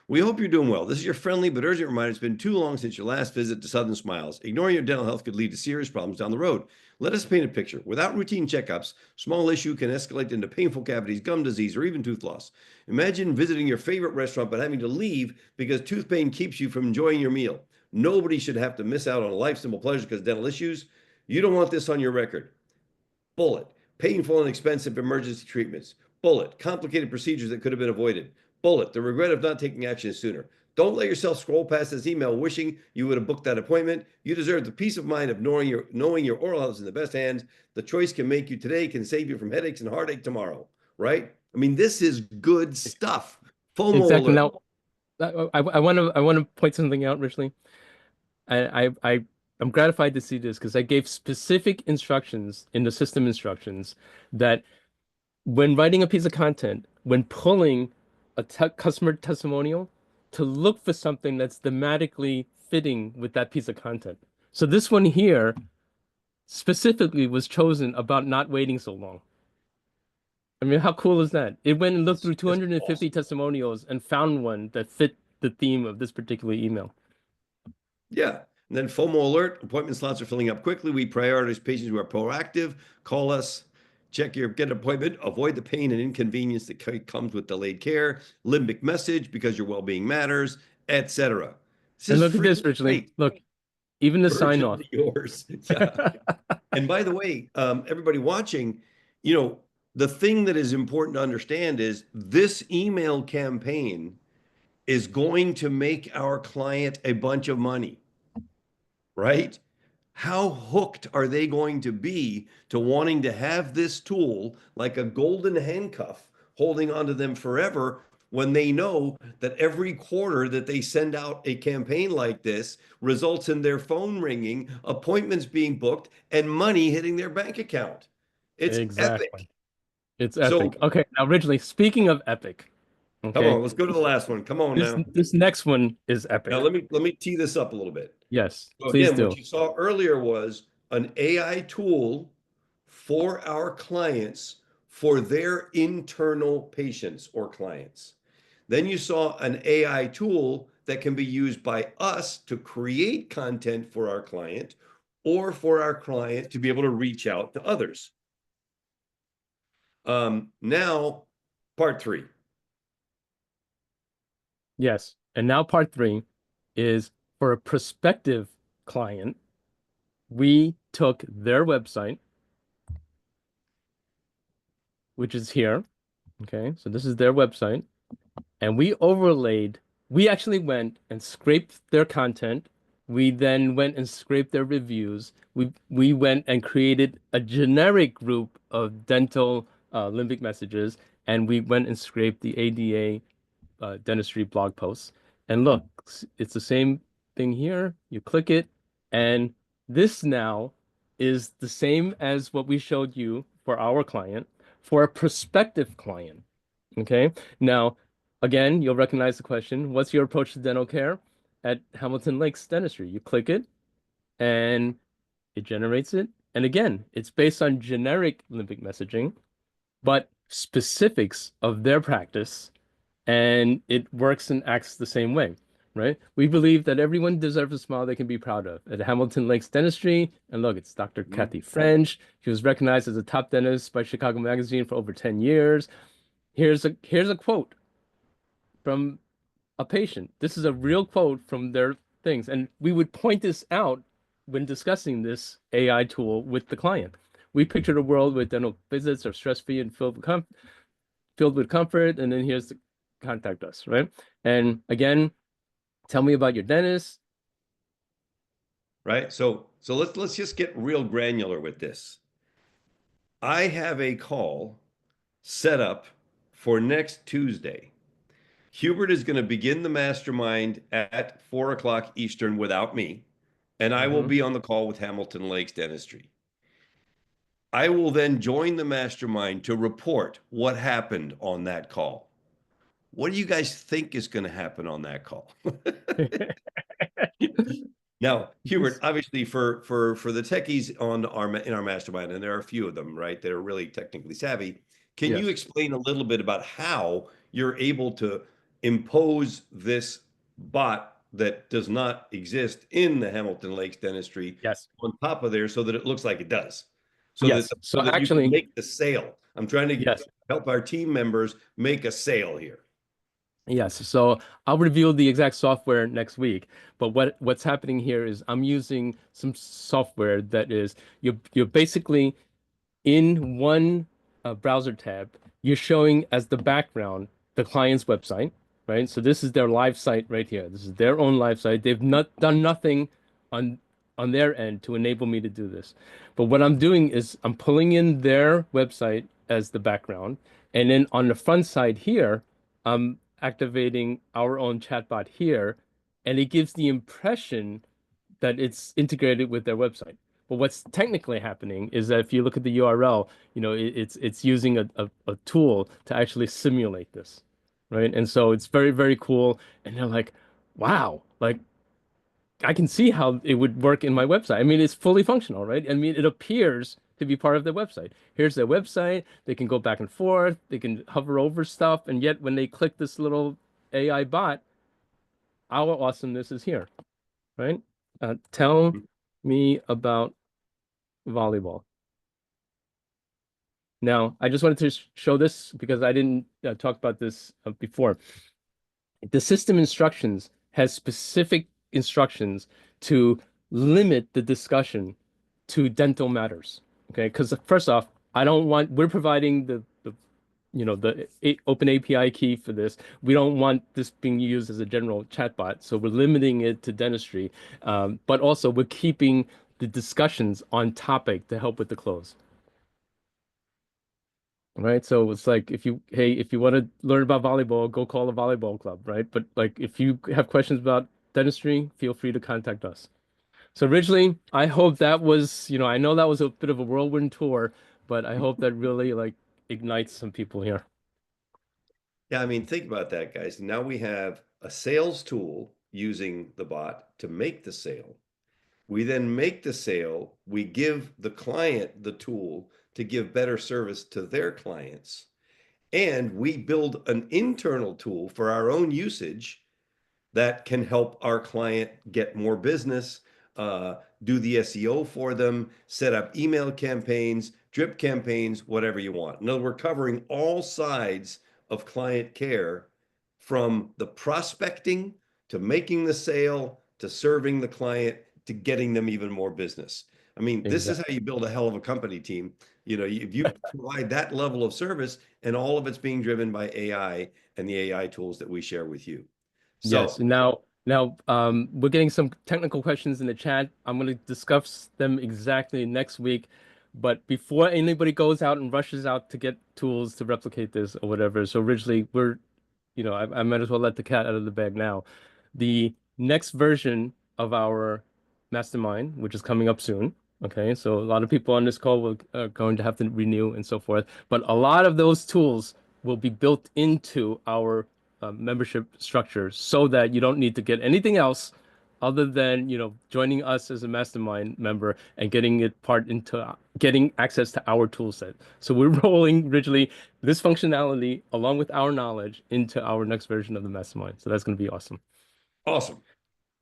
We hope you're doing well. This is your friendly but urgent reminder. It's been too long since your last visit to Southern Smiles. Ignoring your dental health could lead to serious problems down the road. Let us paint a picture. Without routine checkups, small issue can escalate into painful cavities, gum disease, or even tooth loss. Imagine visiting your favorite restaurant but having to leave because tooth pain keeps you from enjoying your meal. Nobody should have to miss out on a life simple pleasure because of dental issues. You don't want this on your record. Bullet. Painful and expensive emergency treatments. Bullet. Complicated procedures that could have been avoided. Bullet. The regret of not taking action sooner. Don't let yourself scroll past this email wishing you would have booked that appointment. You deserve the peace of mind of knowing your oral health is in the best hands. The choice can make you today, can save you from headaches and heartache tomorrow, right? I mean, this is good stuff. FOMO Exactly. alert. Now, I want to point something out, Richly. I'm gratified to see this because I gave specific instructions in the system instructions that when writing a piece of content, when pulling a customer testimonial, to look for something that's thematically fitting with that piece of content. So this one here specifically was chosen about not waiting so long. I mean, how cool is that? It went and looked through 250 testimonials and found one that fit the theme of this particular email. Yeah. And then FOMO alert, appointment slots are filling up quickly. We prioritize patients who are proactive. Call us, get an appointment, avoid the pain and inconvenience that comes with delayed care. Limbic message, because your well-being matters, etc. And look at this, Richly. Look, even the sign off. Yours. Yeah. And by the way, everybody watching, the thing that is important to understand is this email campaign is going to make our client a bunch of money, right? How hooked are they going to be to wanting to have this tool like a golden handcuff holding onto them forever when they know that every quarter that they send out a campaign like this results in their phone ringing, appointments being booked, and money hitting their bank account? It's Exactly. epic. It's epic. Okay, now originally, speaking of epic, Come on, let's go to the last one. Come on now. This next one is epic. Now let me tee this up a little bit. Yes, So please again, do. what you saw earlier was an AI tool for our clients for their internal patients or clients. Then you saw an AI tool that can be used by us to create content for our client or for our client to be able to reach out to others. Now, part 3. Yes, and now part 3 is for a prospective client. We took their website, which is here. Okay, so this is their website, and we actually went and scraped their content We then went and scraped their reviews. We went and created a generic group of dental limbic messages, and we went and scraped the ADA dentistry blog posts. And look, it's the same thing here. You click it, and this now is the same as what we showed you for our client, for a prospective client. Okay. Now, again, you'll recognize the question, what's your approach to dental care at Hamilton Lakes Dentistry? You click it, and it generates it. And again, it's based on generic limbic messaging, but specifics of their practice, and it works and acts the same way, right? We believe that everyone deserves a smile they can be proud of. At Hamilton Lakes Dentistry, and look, it's Dr. Kathy French. She was recognized as a top dentist by Chicago Magazine for over 10 years. Here's a quote from a patient. This is a real quote from their things, and we would point this out when discussing this AI tool with the client. We pictured a world where dental visits are stress-free and filled with comfort, and then here's the contact us, right? And again, tell me about your dentist. Right. So let's just get real granular with this. I have a call set up for next Tuesday. Hubert is going to begin the mastermind at 4 o'clock Eastern without me, and I will be on the call with Hamilton Lakes Dentistry. I will then join the mastermind to report what happened on that call. What do you guys think is going to happen on that call? Now, Hubert, obviously for the techies in our mastermind, and there are a few of them, right, that are really technically savvy. Can you Yes. explain a little bit about how you're able to impose this bot that does not exist in the Hamilton Lakes Dentistry Yes. on top of there so that it looks like it does? Yes. So So that you can actually, make the sale. I'm trying to yes. help our team members make a sale here. Yes. So I'll reveal the exact software next week. But what's happening here is I'm using some software that is you're basically in one browser tab, you're showing as the background the client's website, right? So this is their live site right here. This is their own live site. They've not done nothing on their end to enable me to do this. But what I'm doing is I'm pulling in their website as the background, and then on the front side here, I'm activating our own chatbot here, and it gives the impression that it's integrated with their website. But what's technically happening is that if you look at the URL, it's using a tool to actually simulate this, right? And so it's very, very cool. And they're like, wow, like I can see how it would work in my website. I mean, it's fully functional, right? I mean, it appears to be part of their website. Here's their website. They can go back and forth. They can hover over stuff. And yet when they click this little AI bot, our awesomeness is here, right? Tell me about volleyball. Now, I just wanted to show this because I didn't talk about this before. The system instructions has specific instructions to limit the discussion to dental matters. Okay, because first off, we're providing the open API key for this. We don't want this being used as a general chatbot, so we're limiting it to dentistry. But also, we're keeping the discussions on topic to help with the close. Right. So it's like if you want to learn about volleyball, go call a volleyball club, right? But like if you have questions about dentistry, feel free to contact us. So originally, I hope that was, I know that was a bit of a whirlwind tour, but I hope that really like ignites some people here. Yeah, I mean, think about that, guys. Now we have a sales tool using the bot to make the sale. We then make the sale. We give the client the tool to give better service to their clients. And we build an internal tool for our own usage that can help our client get more business, do the SEO for them, set up email campaigns, drip campaigns, whatever you want. No, we're covering all sides of client care from the prospecting to making the sale to serving the client to getting them even more business. I mean, this is how Exactly. you build a hell of a company team. If you provide that level of service and all of it's being driven by AI and the AI tools that we share with you. Yes. So, Now, Now, we're getting some technical questions in the chat. I'm going to discuss them exactly next week. But before anybody goes out and rushes out to get tools to replicate this or whatever, so originally I might as well let the cat out of the bag now. The next version of our mastermind, which is coming up soon. Okay, so a lot of people on this call are going to have to renew and so forth. But a lot of those tools will be built into our membership structure so that you don't need to get anything else other than, joining us as a mastermind member and getting access to our tool set. So we're rolling originally this functionality along with our knowledge into our next version of the mastermind. So that's going to be awesome. Awesome.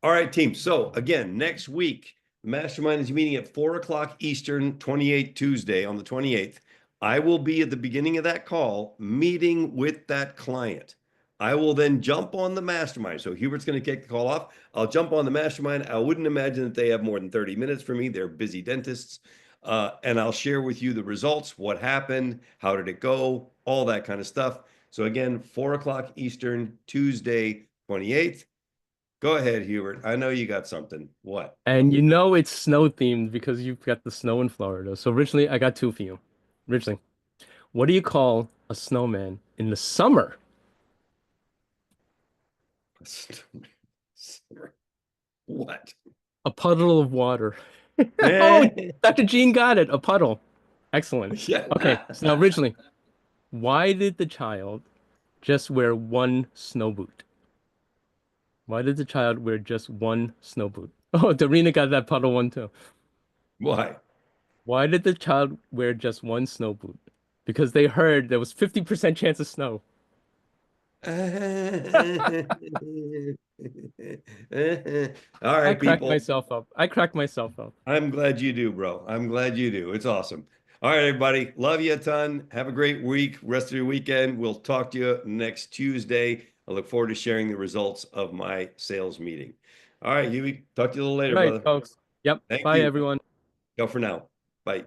All right, team. So again, next week, the mastermind is meeting at 4 o'clock Eastern, 28th Tuesday on the 28th. I will be at the beginning of that call meeting with that client. I will then jump on the mastermind. So Hubert's going to kick the call off. I'll jump on the mastermind. I wouldn't imagine that they have more than 30 minutes for me. They're busy dentists. And I'll share with you the results, what happened, how did it go, all that kind of stuff. So again, 4 o'clock Eastern, Tuesday, 28th. Go ahead, Hubert. I know you got something. What? And it's snow themed because you've got the snow in Florida. So originally I got two for you. Originally, what do you call a snowman in the summer? What? A puddle of water. Oh, Eh? Dr. Jean got it. A puddle. Excellent. Okay, Yeah. so now originally, why did the child just wear one snow boot? Why did the child wear just one snow boot? Oh, Darina got that puddle one too. Why? Why did the child wear just one snow boot? Because they heard there was 50% chance of snow. All I right, cracked people. myself up. I cracked myself up. I'm glad you do, bro. I'm glad you do. It's awesome. All right, everybody. Love you a ton. Have a great week. Rest of your weekend. We'll talk to you next Tuesday. I look forward to sharing the results of my sales meeting. All right, Huey. Talk to you a little All later, right, brother. folks. Yep. Thank Bye, you. everyone. Go for now. Bye.